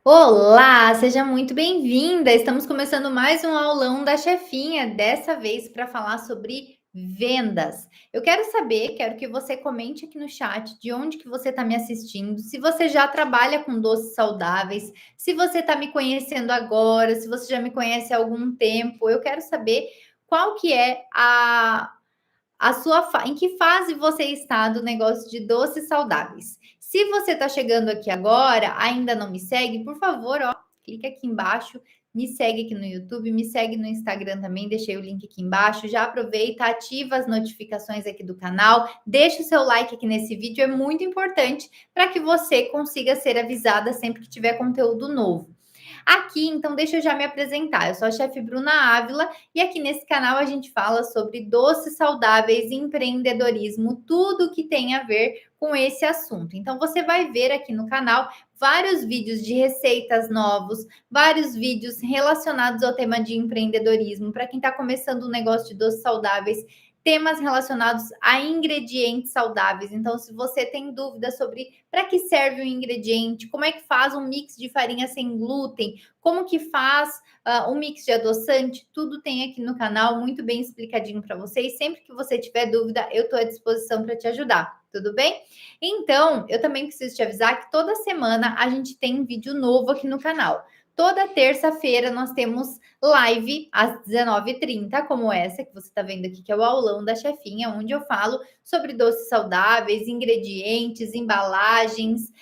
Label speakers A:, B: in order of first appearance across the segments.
A: Olá, seja muito bem-vinda. Estamos começando mais um aulão da chefinha, dessa vez para falar sobre vendas. Eu quero saber, quero que você comente aqui no chat de onde que você está me assistindo, se você já trabalha com doces saudáveis, se você está me conhecendo agora, se você já me conhece há algum tempo. Eu quero saber qual que é em que fase você está do negócio de doces saudáveis? Se você está chegando aqui agora, ainda não me segue, por favor, ó, clica aqui embaixo, me segue aqui no YouTube, me segue no Instagram também, deixei o link aqui embaixo. Já aproveita, ativa as notificações aqui do canal, deixa o seu like aqui nesse vídeo, é muito importante para que você consiga ser avisada sempre que tiver conteúdo novo. Aqui, então, deixa eu já me apresentar. Eu sou a chefe Bruna Ávila e aqui nesse canal a gente fala sobre doces saudáveis, empreendedorismo, tudo que tem a ver com esse assunto. Então, você vai ver aqui no canal vários vídeos de receitas novos, vários vídeos relacionados ao tema de empreendedorismo, para quem está começando um negócio de doces saudáveis, temas relacionados a ingredientes saudáveis. Então, se você tem dúvida sobre para que serve um ingrediente, como é que faz um mix de farinha sem glúten, como que faz um mix de adoçante, tudo tem aqui no canal, muito bem explicadinho para vocês. Sempre que você tiver dúvida, eu estou à disposição para te ajudar, tudo bem? Então, eu também preciso te avisar que toda semana a gente tem um vídeo novo aqui no canal. Toda terça-feira nós temos live às 19h30, como essa que você está vendo aqui, que é o aulão da chefinha, onde eu falo sobre doces saudáveis, ingredientes, embalagens,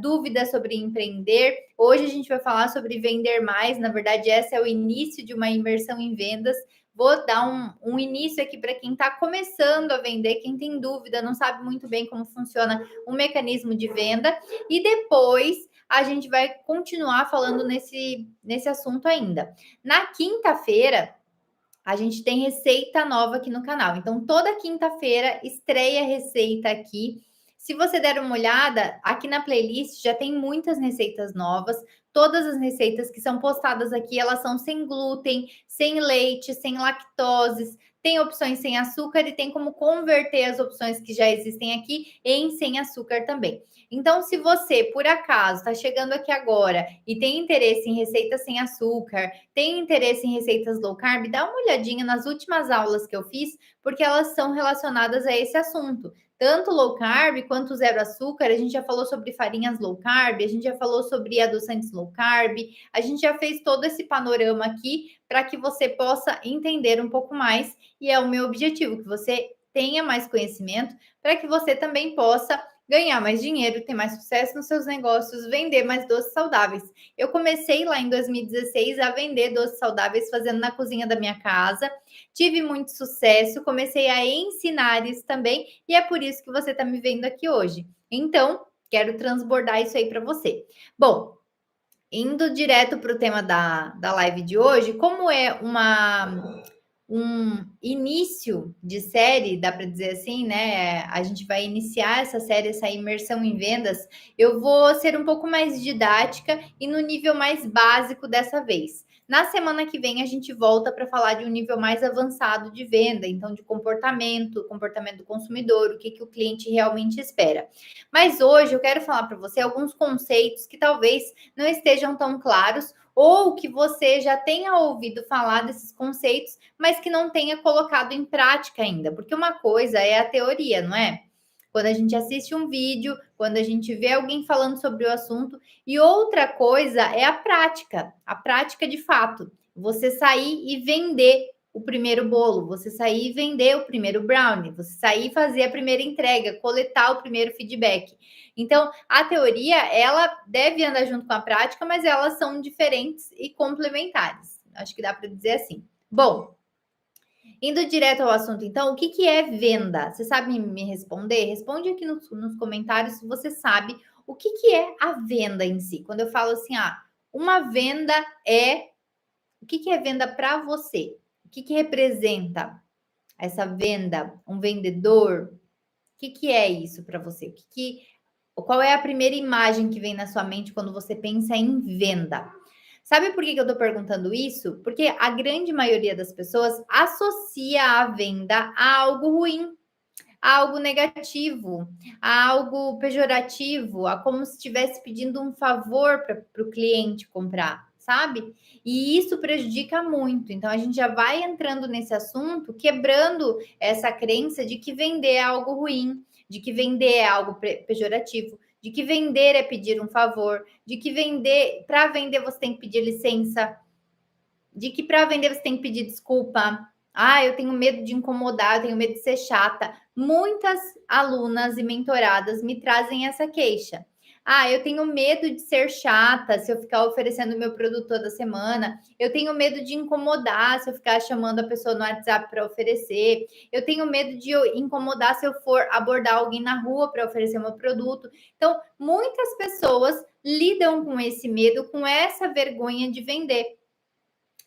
A: dúvidas sobre empreender. Hoje a gente vai falar sobre vender mais. Na verdade, esse é o início de uma imersão em vendas. Vou dar um início aqui para quem está começando a vender, quem tem dúvida, não sabe muito bem como funciona o mecanismo de venda. E depois a gente vai continuar falando nesse assunto ainda. Na quinta-feira, a gente tem receita nova aqui no canal. Então, toda quinta-feira estreia receita aqui. Se você der uma olhada, aqui na playlist já tem muitas receitas novas. Todas as receitas que são postadas aqui, elas são sem glúten, sem leite, sem lactose, tem opções sem açúcar e tem como converter as opções que já existem aqui em sem açúcar também. Então, se você, por acaso, está chegando aqui agora e tem interesse em receitas sem açúcar, tem interesse em receitas low carb, dá uma olhadinha nas últimas aulas que eu fiz, porque elas são relacionadas a esse assunto. Tanto low carb quanto zero açúcar, a gente já falou sobre farinhas low carb, a gente já falou sobre adoçantes low carb, a gente já fez todo esse panorama aqui para que você possa entender um pouco mais, e é o meu objetivo, que você tenha mais conhecimento, para que você também possa ganhar mais dinheiro, ter mais sucesso nos seus negócios, vender mais doces saudáveis. Eu comecei lá em 2016 a vender doces saudáveis, fazendo na cozinha da minha casa. Tive muito sucesso, comecei a ensinar isso também, e é por isso que você está me vendo aqui hoje. Então, quero transbordar isso aí para você. Bom, indo direto para o tema da live de hoje, como é um início de série, dá para dizer assim, né? A gente vai iniciar essa série, essa imersão em vendas. Eu vou ser um pouco mais didática e no nível mais básico dessa vez. Na semana que vem, a gente volta para falar de um nível mais avançado de venda, então de comportamento do consumidor, o que, que o cliente realmente espera. Mas hoje eu quero falar para você alguns conceitos que talvez não estejam tão claros ou que você já tenha ouvido falar desses conceitos, mas que não tenha colocado em prática ainda, porque uma coisa é a teoria, não é? Quando a gente assiste um vídeo, quando a gente vê alguém falando sobre o assunto, e outra coisa é a prática de fato. Você sair e vender o primeiro bolo, você sair e vender o primeiro brownie, você sair e fazer a primeira entrega, coletar o primeiro feedback. Então, a teoria, ela deve andar junto com a prática, mas elas são diferentes e complementares. Acho que dá para dizer assim. Bom, indo direto ao assunto, então, o que, que é venda? Você sabe me responder? Responde aqui nos comentários se você sabe o que, que é a venda em si. Quando eu falo assim, uma venda é... O que, que é venda para você? O que, que representa essa venda? Um vendedor? O que, que é isso para você? Qual é a primeira imagem que vem na sua mente quando você pensa em venda? Sabe por que eu estou perguntando isso? Porque a grande maioria das pessoas associa a venda a algo ruim, a algo negativo, a algo pejorativo, a como se estivesse pedindo um favor para o cliente comprar, sabe? E isso prejudica muito. Então, a gente já vai entrando nesse assunto, quebrando essa crença de que vender é algo ruim, de que vender é algo pejorativo, de que vender é pedir um favor, de que vender, para vender você tem que pedir licença, de que para vender você tem que pedir desculpa. Ah, eu tenho medo de incomodar, eu tenho medo de ser chata. Muitas alunas e mentoradas me trazem essa queixa. Ah, eu tenho medo de ser chata se eu ficar oferecendo meu produto toda semana. Eu tenho medo de incomodar se eu ficar chamando a pessoa no WhatsApp para oferecer. Eu tenho medo de incomodar se eu for abordar alguém na rua para oferecer meu produto. Então, muitas pessoas lidam com esse medo, com essa vergonha de vender.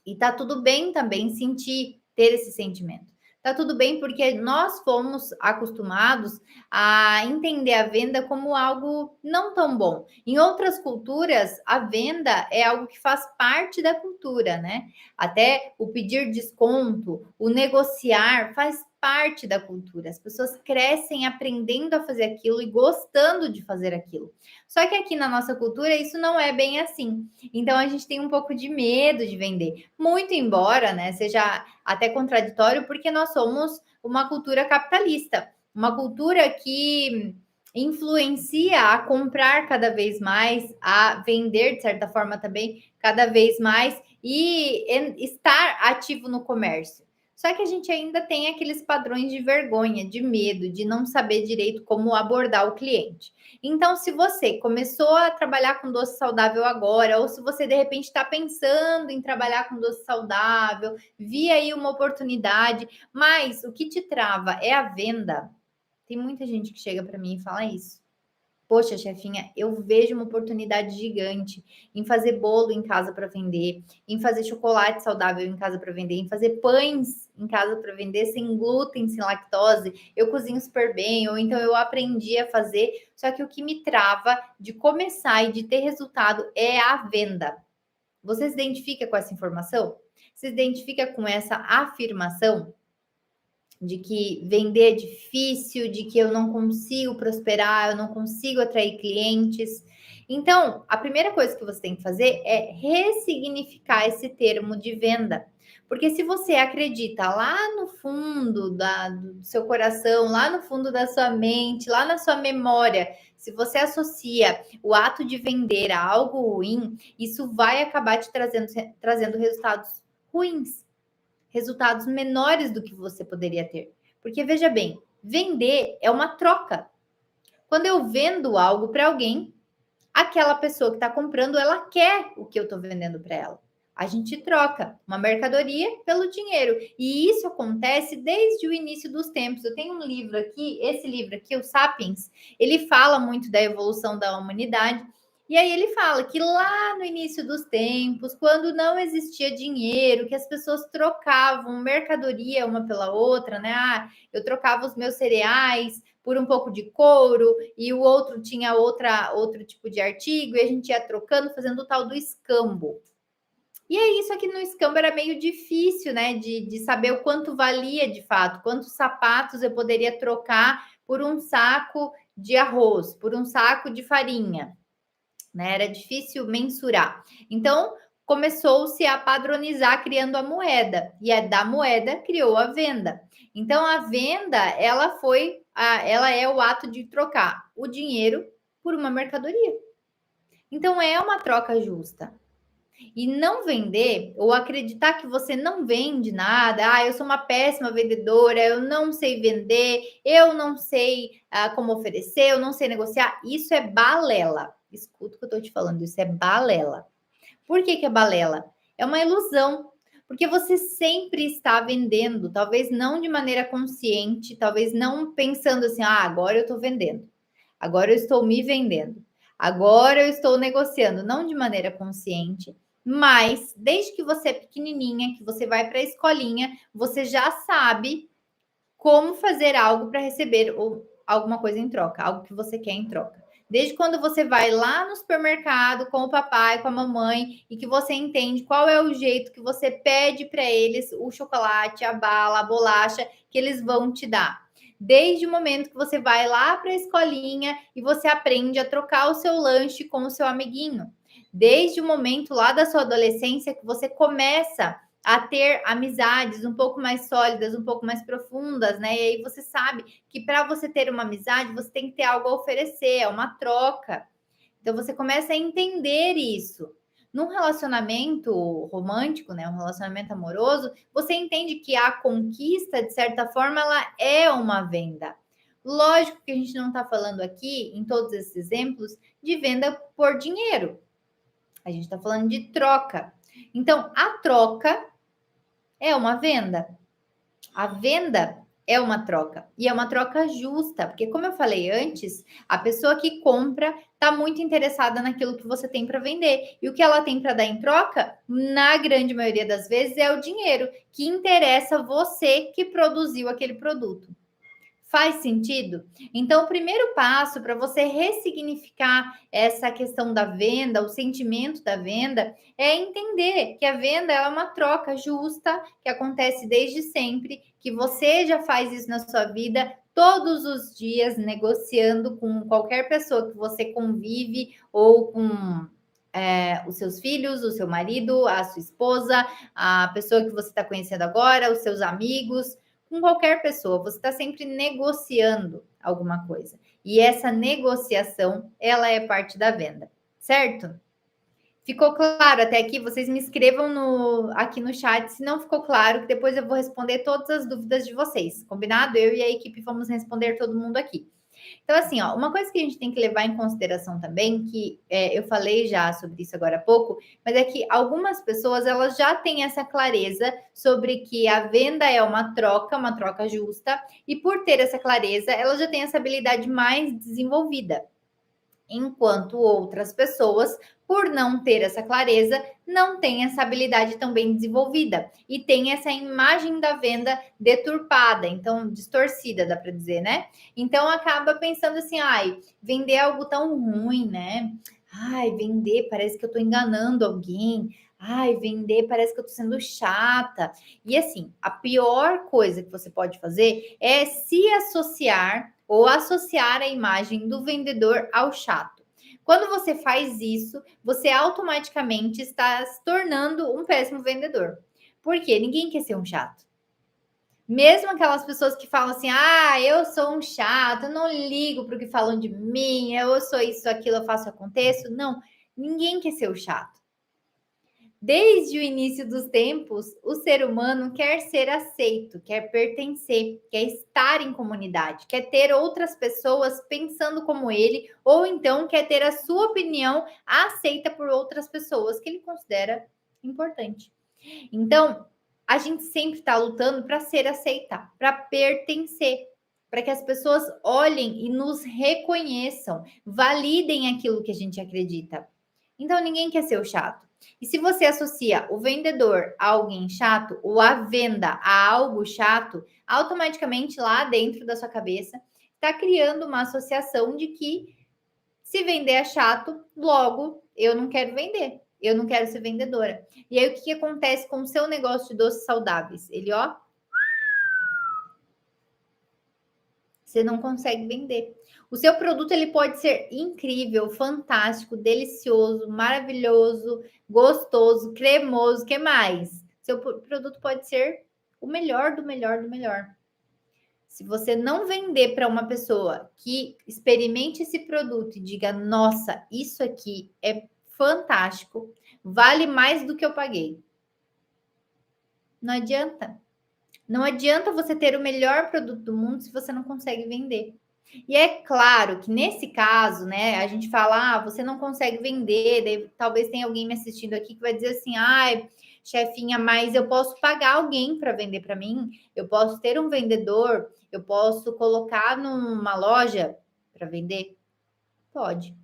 A: E tá tudo bem também sentir, ter esse sentimento. Tá tudo bem porque nós fomos acostumados a entender a venda como algo não tão bom. Em outras culturas, a venda é algo que faz parte da cultura, né? Até o pedir desconto, o negociar faz parte da cultura. As pessoas crescem aprendendo a fazer aquilo e gostando de fazer aquilo. Só que aqui na nossa cultura isso não é bem assim. Então a gente tem um pouco de medo de vender. Muito embora, né, seja até contraditório, porque nós somos uma cultura capitalista, uma cultura que influencia a comprar cada vez mais, a vender de certa forma também cada vez mais e estar ativo no comércio. Só que a gente ainda tem aqueles padrões de vergonha, de medo, de não saber direito como abordar o cliente. Então, se você começou a trabalhar com doce saudável agora, ou se você de repente está pensando em trabalhar com doce saudável, vi aí uma oportunidade, mas o que te trava é a venda. Tem muita gente que chega para mim e fala isso. Poxa, chefinha, eu vejo uma oportunidade gigante em fazer bolo em casa para vender, em fazer chocolate saudável em casa para vender, em fazer pães em casa para vender sem glúten, sem lactose. Eu cozinho super bem, ou então eu aprendi a fazer. Só que o que me trava de começar e de ter resultado é a venda. Você se identifica com essa informação? Se identifica com essa afirmação? De que vender é difícil, de que eu não consigo prosperar, eu não consigo atrair clientes. Então, a primeira coisa que você tem que fazer é ressignificar esse termo de venda. Porque se você acredita lá no fundo do seu coração, lá no fundo da sua mente, lá na sua memória, se você associa o ato de vender a algo ruim, isso vai acabar te trazendo resultados ruins, resultados menores do que você poderia ter. Porque veja bem, vender é uma troca. Quando eu vendo algo para alguém, aquela pessoa que está comprando, ela quer o que eu estou vendendo para ela. A gente troca uma mercadoria pelo dinheiro. E isso acontece desde o início dos tempos. Eu tenho um livro aqui, esse livro aqui, o Sapiens, ele fala muito da evolução da humanidade. E aí ele fala que lá no início dos tempos, quando não existia dinheiro, que as pessoas trocavam mercadoria uma pela outra, né? Ah, eu trocava os meus cereais por um pouco de couro e o outro tinha outro tipo de artigo e a gente ia trocando, fazendo o tal do escambo. E é isso aqui no escambo era meio difícil, né? De saber o quanto valia de fato, quantos sapatos eu poderia trocar por um saco de arroz, por um saco de farinha, né? Era difícil mensurar. Então, começou-se a padronizar criando a moeda, e da moeda criou a venda. Então, a venda, ela é o ato de trocar o dinheiro por uma mercadoria. Então, é uma troca justa. E não vender, ou acreditar que você não vende nada, eu sou uma péssima vendedora, eu não sei vender, eu não sei como oferecer, eu não sei negociar, isso é balela. Escuta o que eu estou te falando, isso é balela. Por que é balela? É uma ilusão, porque você sempre está vendendo, talvez não de maneira consciente, talvez não pensando assim, agora eu estou vendendo, agora eu estou me vendendo, agora eu estou negociando, não de maneira consciente. Mas, desde que você é pequenininha, que você vai para a escolinha, você já sabe como fazer algo para receber alguma coisa em troca, algo que você quer em troca. Desde quando você vai lá no supermercado com o papai, com a mamãe, e que você entende qual é o jeito que você pede para eles o chocolate, a bala, a bolacha que eles vão te dar. desde o momento que você vai lá para a escolinha e você aprende a trocar o seu lanche com o seu amiguinho. Desde o momento lá da sua adolescência que você começa a ter amizades um pouco mais sólidas, um pouco mais profundas, né? E aí você sabe que para você ter uma amizade, você tem que ter algo a oferecer, é uma troca. Então você começa a entender isso. Num relacionamento romântico, né, um relacionamento amoroso, você entende que a conquista, de certa forma, ela é uma venda. Lógico que a gente não está falando aqui, em todos esses exemplos, de venda por dinheiro. A gente está falando de troca. Então, a troca é uma venda. A venda é uma troca e é uma troca justa, porque como eu falei antes, a pessoa que compra está muito interessada naquilo que você tem para vender e o que ela tem para dar em troca, na grande maioria das vezes, é o dinheiro que interessa você que produziu aquele produto. Faz sentido? Então, o primeiro passo para você ressignificar essa questão da venda, o sentimento da venda, é entender que a venda é uma troca justa que acontece desde sempre, que você já faz isso na sua vida todos os dias, negociando com qualquer pessoa que você convive ou com os seus filhos, o seu marido, a sua esposa, a pessoa que você está conhecendo agora, os seus amigos com qualquer pessoa, você está sempre negociando alguma coisa. E essa negociação, ela é parte da venda, certo? Ficou claro até aqui? Vocês me escrevam aqui no chat se não ficou claro, que depois eu vou responder todas as dúvidas de vocês, combinado? Eu e a equipe vamos responder todo mundo aqui. Então, assim, ó, uma coisa que a gente tem que levar em consideração também, que eu falei já sobre isso agora há pouco, mas é que algumas pessoas elas já têm essa clareza sobre que a venda é uma troca justa, e por ter essa clareza, ela já tem essa habilidade mais desenvolvida. Enquanto outras pessoas, por não ter essa clareza, não têm essa habilidade tão bem desenvolvida e tem essa imagem da venda deturpada, então distorcida, dá para dizer, né? Então acaba pensando assim, ai, vender é algo tão ruim, né? Ai, vender parece que eu estou enganando alguém. Ai, vender parece que eu estou sendo chata. E assim, a pior coisa que você pode fazer é se associar ou associar a imagem do vendedor ao chato. Quando você faz isso, você automaticamente está se tornando um péssimo vendedor. Por quê? Ninguém quer ser um chato. Mesmo aquelas pessoas que falam assim, ah, eu sou um chato, eu não ligo para o que falam de mim, eu sou isso, aquilo, eu faço, aconteço. Não, ninguém quer ser o chato. Desde o início dos tempos, o ser humano quer ser aceito, quer pertencer, quer estar em comunidade, quer ter outras pessoas pensando como ele, ou então quer ter a sua opinião aceita por outras pessoas que ele considera importante. Então, a gente sempre está lutando para ser aceita, para pertencer, para que as pessoas olhem e nos reconheçam, validem aquilo que a gente acredita. Então, ninguém quer ser o chato. E se você associa o vendedor a alguém chato ou a venda a algo chato, automaticamente lá dentro da sua cabeça está criando uma associação de que se vender é chato, logo eu não quero vender, eu não quero ser vendedora. E aí o que acontece com o seu negócio de doces saudáveis? Ele, ó, você não consegue vender. O seu produto ele pode ser incrível, fantástico, delicioso, maravilhoso, gostoso, cremoso, que mais? Seu produto pode ser o melhor do melhor do melhor. Se você não vender para uma pessoa que experimente esse produto e diga: "Nossa, isso aqui é fantástico, vale mais do que eu paguei". Não adianta. Não adianta você ter o melhor produto do mundo se você não consegue vender. E é claro que nesse caso, né, a gente fala, ah, você não consegue vender, daí, talvez tenha alguém me assistindo aqui que vai dizer assim, ai, chefinha, mas eu posso pagar alguém para vender para mim, eu posso ter um vendedor, eu posso colocar numa loja para vender? Pode.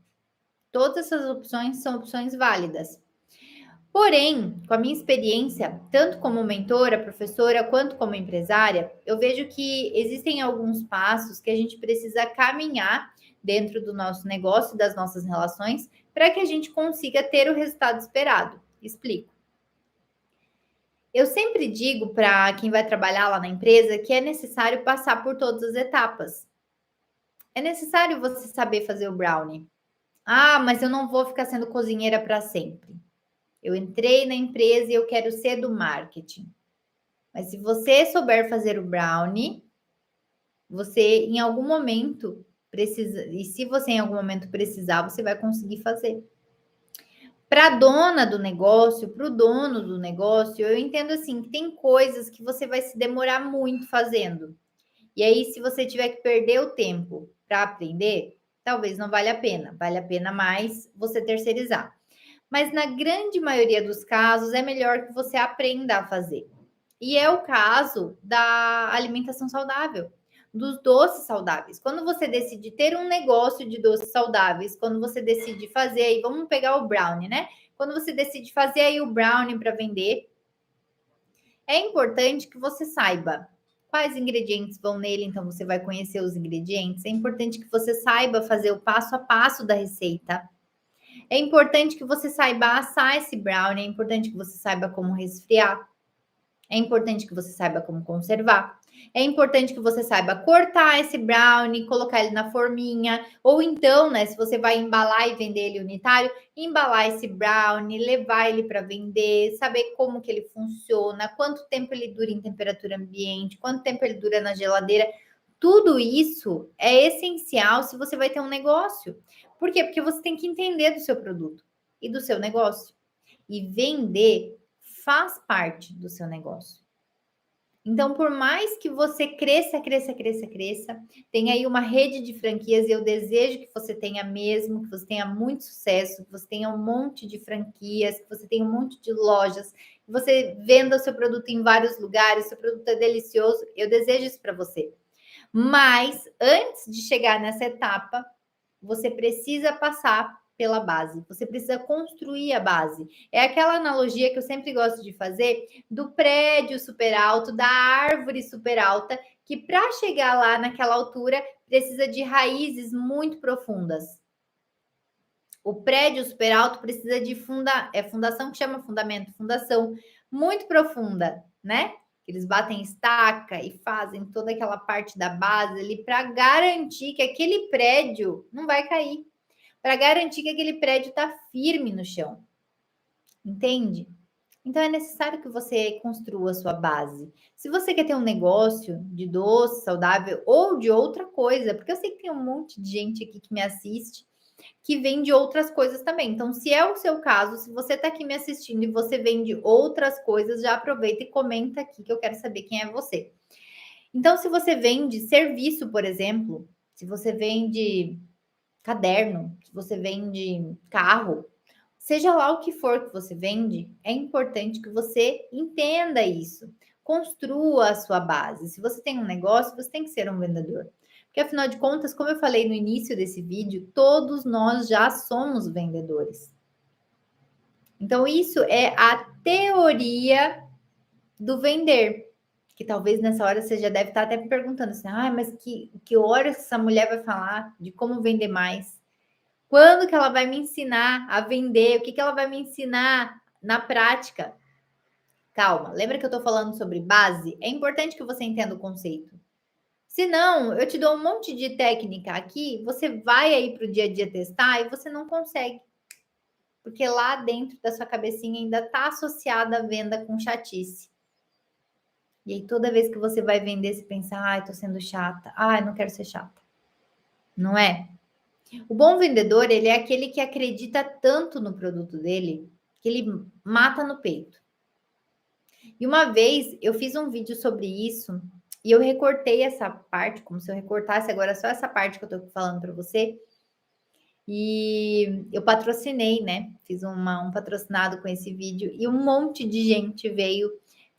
A: Todas essas opções são opções válidas. Porém, com a minha experiência, tanto como mentora, professora, quanto como empresária, eu vejo que existem alguns passos que a gente precisa caminhar dentro do nosso negócio, das nossas relações, para que a gente consiga ter o resultado esperado. Explico. Eu sempre digo para quem vai trabalhar lá na empresa que é necessário passar por todas as etapas. É necessário você saber fazer o brownie. Ah, mas eu não vou ficar sendo cozinheira para sempre. Eu entrei na empresa e eu quero ser do marketing. Mas se você souber fazer o brownie, você em algum momento precisa, e se você em algum momento precisar, você vai conseguir fazer. Para a dona do negócio, para o dono do negócio, eu entendo assim que tem coisas que você vai se demorar muito fazendo. E aí, se você tiver que perder o tempo para aprender, talvez não valha a pena. Vale a pena mais você terceirizar. Mas na grande maioria dos casos, é melhor que você aprenda a fazer. E é o caso da alimentação saudável, dos doces saudáveis. Quando você decide ter um negócio de doces saudáveis, quando você decide fazer aí, vamos pegar o brownie, né? Quando você decide fazer aí o brownie para vender, é importante que você saiba quais ingredientes vão nele, então você vai conhecer os ingredientes. É importante que você saiba fazer o passo a passo da receita. É importante que você saiba assar esse brownie, é importante que você saiba como resfriar. É importante que você saiba como conservar. É importante que você saiba cortar esse brownie, colocar ele na forminha, ou então, né, se você vai embalar e vender ele unitário, embalar esse brownie, levar ele para vender, saber como que ele funciona, quanto tempo ele dura em temperatura ambiente, quanto tempo ele dura na geladeira. Tudo isso é essencial se você vai ter um negócio. Por quê? Porque você tem que entender do seu produto e do seu negócio. E vender faz parte do seu negócio. Então, por mais que você cresça, tenha aí uma rede de franquias, e eu desejo que você tenha mesmo, que você tenha muito sucesso, que você tenha um monte de franquias, que você tenha um monte de lojas, que você venda o seu produto em vários lugares, seu produto é delicioso, eu desejo isso para você. Mas, antes de chegar nessa etapa, você precisa passar pela base, você precisa construir a base. É aquela analogia que eu sempre gosto de fazer do prédio super alto, da árvore super alta, que para chegar lá naquela altura precisa de raízes muito profundas. O prédio super alto precisa de fundação que chama fundamento, fundação muito profunda, né? Eles batem estaca e fazem toda aquela parte da base ali para garantir que aquele prédio não vai cair, para garantir que aquele prédio está firme no chão. Entende? Então é necessário que você construa a sua base. Se você quer ter um negócio de doce saudável ou de outra coisa, porque eu sei que tem um monte de gente aqui que me assiste que vende outras coisas também. Então, se é o seu caso, se você está aqui me assistindo e você vende outras coisas, já aproveita e comenta aqui que eu quero saber quem é você. Então, se você vende serviço, por exemplo, se você vende caderno, se você vende carro, seja lá o que for que você vende, é importante que você entenda isso. Construa a sua base. Se você tem um negócio, você tem que ser um vendedor. Porque afinal de contas, como eu falei no início desse vídeo, todos nós já somos vendedores. Então, isso é a teoria do vender. Que talvez nessa hora você já deve estar até me perguntando assim: ah, mas que hora essa mulher vai falar de como vender mais? Quando que ela vai me ensinar a vender? O que ela vai me ensinar na prática? Calma, lembra que eu estou falando sobre base? É importante que você entenda o conceito. Se não, eu te dou um monte de técnica aqui, você vai aí para o dia a dia testar e você não consegue. Porque lá dentro da sua cabecinha ainda está associada a venda com chatice. E aí toda vez que você vai vender, você pensa, ai, tô sendo chata, ai, não quero ser chata. Não é? O bom vendedor, ele é aquele que acredita tanto no produto dele, que ele mata no peito. E uma vez eu fiz um vídeo sobre isso e eu recortei essa parte, como se eu recortasse agora só essa parte que eu tô falando para você. E eu patrocinei, né? Fiz um patrocinado com esse vídeo e um monte de gente veio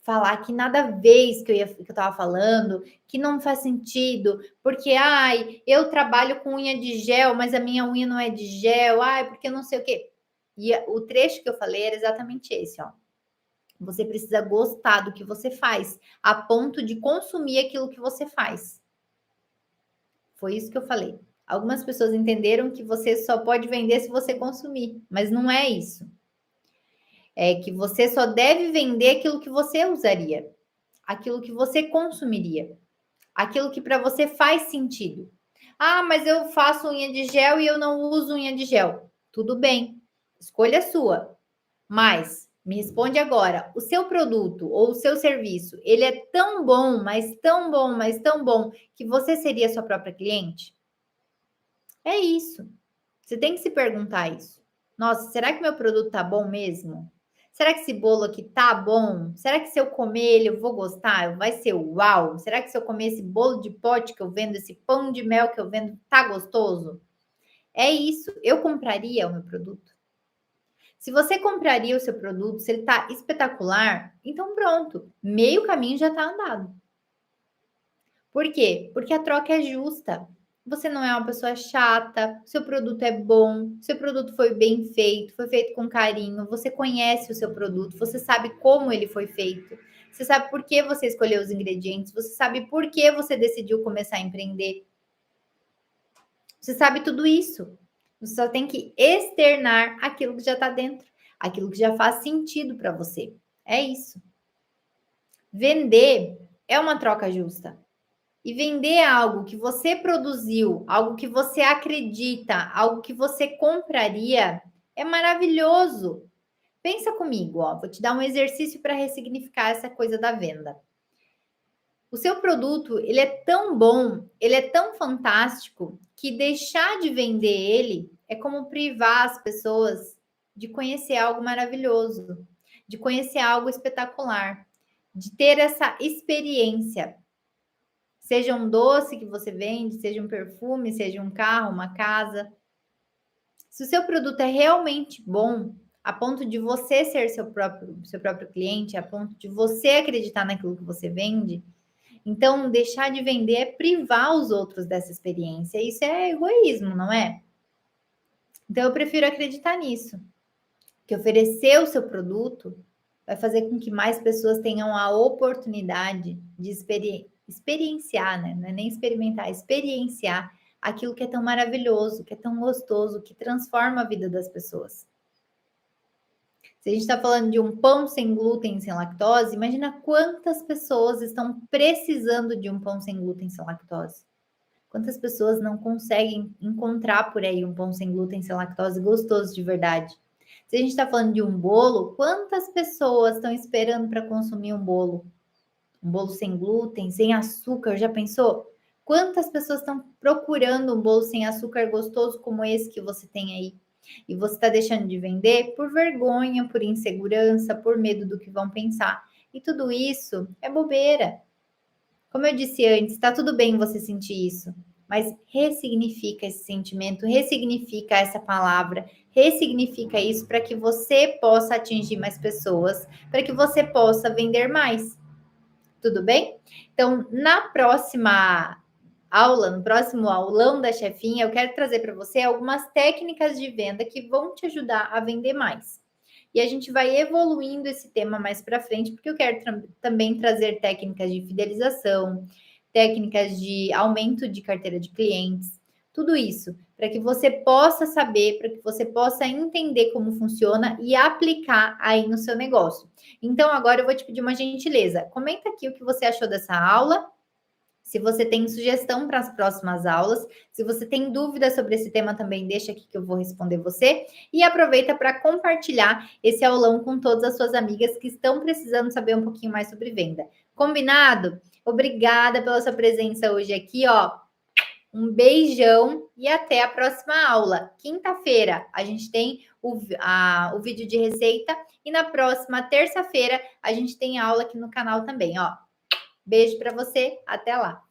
A: falar que nada a ver isso que eu tava falando, que não faz sentido, porque ai, eu trabalho com unha de gel, mas a minha unha não é de gel, ai, porque não sei o quê. E o trecho que eu falei era exatamente esse, ó. Você precisa gostar do que você faz, a ponto de consumir aquilo que você faz. Foi isso que eu falei. Algumas pessoas entenderam que você só pode vender se você consumir, mas não é isso. É que você só deve vender aquilo que você usaria, aquilo que você consumiria, aquilo que para você faz sentido. Ah, mas eu faço unha de gel e eu não uso unha de gel. Tudo bem, escolha sua. Mas me responde agora, o seu produto ou o seu serviço, ele é tão bom, mas tão bom, mas tão bom que você seria sua própria cliente? É isso. Você tem que se perguntar isso. Nossa, será que meu produto tá bom mesmo? Será que esse bolo aqui tá bom? Será que se eu comer ele eu vou gostar? Vai ser uau? Será que se eu comer esse bolo de pote que eu vendo, esse pão de mel que eu vendo, tá gostoso? É isso. Eu compraria o meu produto. Se você compraria o seu produto, se ele tá espetacular, então pronto, meio caminho já tá andado. Por quê? Porque a troca é justa. Você não é uma pessoa chata, seu produto é bom, seu produto foi feito com carinho, você conhece o seu produto, você sabe como ele foi feito, você sabe por que você escolheu os ingredientes, você sabe por que você decidiu começar a empreender. Você sabe tudo isso. Você só tem que externar aquilo que já está dentro, aquilo que já faz sentido para você. É isso. Vender é uma troca justa. E vender algo que você produziu, algo que você acredita, algo que você compraria, é maravilhoso. Pensa comigo, ó, vou te dar um exercício para ressignificar essa coisa da venda. O seu produto, ele é tão bom, ele é tão fantástico, que deixar de vender ele é como privar as pessoas de conhecer algo maravilhoso, de conhecer algo espetacular, de ter essa experiência. Seja um doce que você vende, seja um perfume, seja um carro, uma casa. Se o seu produto é realmente bom, a ponto de você ser seu próprio cliente, a ponto de você acreditar naquilo que você vende, então deixar de vender é privar os outros dessa experiência. Isso é egoísmo, não é? Então eu prefiro acreditar nisso, que oferecer o seu produto vai fazer com que mais pessoas tenham a oportunidade de experienciar, né? Não é nem experimentar, experienciar aquilo que é tão maravilhoso, que é tão gostoso, que transforma a vida das pessoas. Se a gente está falando de um pão sem glúten, sem lactose, imagina quantas pessoas estão precisando de um pão sem glúten, sem lactose. Quantas pessoas não conseguem encontrar por aí um pão sem glúten, sem lactose gostoso de verdade? Se a gente está falando de um bolo, quantas pessoas estão esperando para consumir um bolo? Um bolo sem glúten, sem açúcar, já pensou? Quantas pessoas estão procurando um bolo sem açúcar gostoso como esse que você tem aí? E você está deixando de vender por vergonha, por insegurança, por medo do que vão pensar. E tudo isso é bobeira. Como eu disse antes, está tudo bem você sentir isso, mas ressignifica esse sentimento, ressignifica essa palavra, ressignifica isso para que você possa atingir mais pessoas, para que você possa vender mais. Tudo bem? Então, na próxima aula, no próximo aulão da chefinha, eu quero trazer para você algumas técnicas de venda que vão te ajudar a vender mais. E a gente vai evoluindo esse tema mais para frente, porque eu quero também trazer técnicas de fidelização, técnicas de aumento de carteira de clientes, tudo isso, para que você possa saber, para que você possa entender como funciona e aplicar aí no seu negócio. Então, agora eu vou te pedir uma gentileza. Comenta aqui o que você achou dessa aula. Se você tem sugestão para as próximas aulas, se você tem dúvida sobre esse tema também, deixa aqui que eu vou responder você. E aproveita para compartilhar esse aulão com todas as suas amigas que estão precisando saber um pouquinho mais sobre venda. Combinado? Obrigada pela sua presença hoje aqui, ó. Um beijão e até a próxima aula. Quinta-feira a gente tem o vídeo de receita e na próxima terça-feira a gente tem aula aqui no canal também, ó. Beijo para você, até lá.